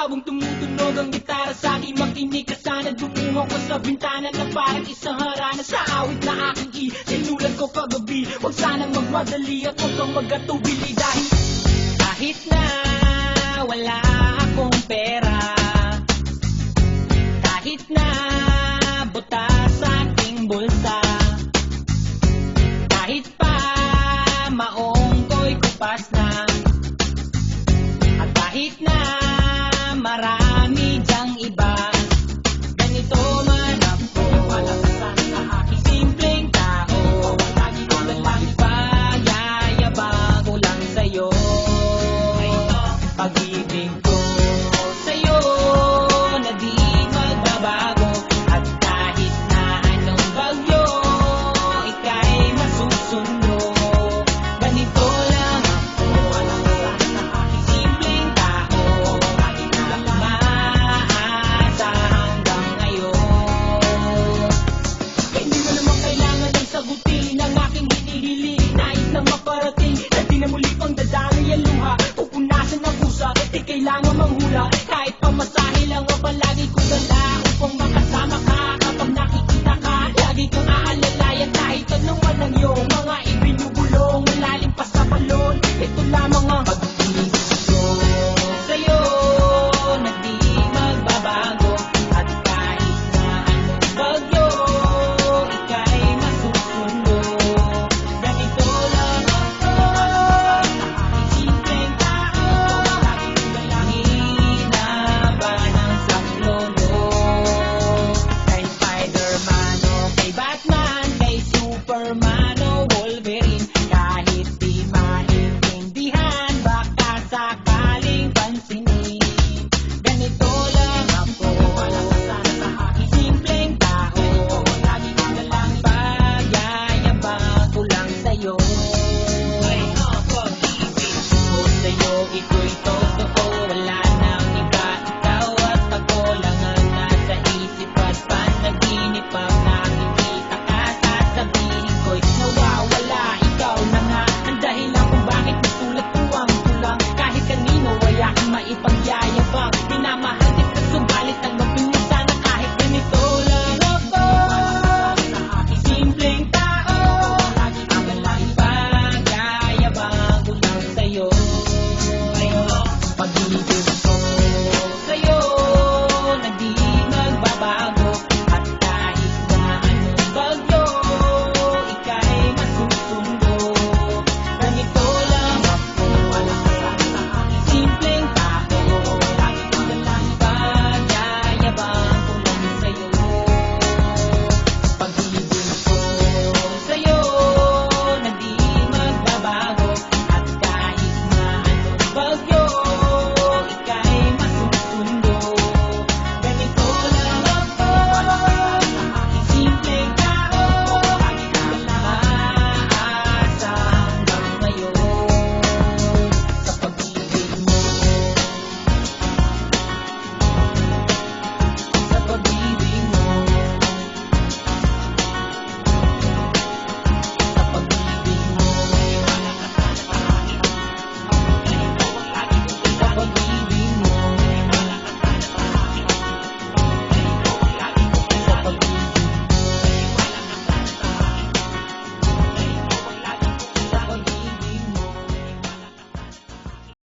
Habang tumutunog ang gitara sa aking makinig ka sana, dumuha ko sa bintana na parang isang harana sa awit na aking isinulat ko kagabi. Huwag sana magmadali at huwag kang magkatubili dahil kahit na wala akong pera, kahit na butas sa aking bulsa, kahit pa maong ko'y kupas na, at kahit na marami dyang iba, ganito man ako, palakasan sa aking simpleng tao. Lagi ko lang pagayayabang ko lang sa'yo, pag-ibig ko sa'yo na di magbabago. At kahit na anong bagyo ika'y masusundo, ganito lang ako, palakasan sa aking simpleng tao. Lagi ko lang maasa hanggang ngayon. Hindi mo naman kailangan ng sagutin ang aking hinihiling. Nais na maparating na di na muli pang dadaloy ang luha, pupunasan ng pusa, di kailangan manghula.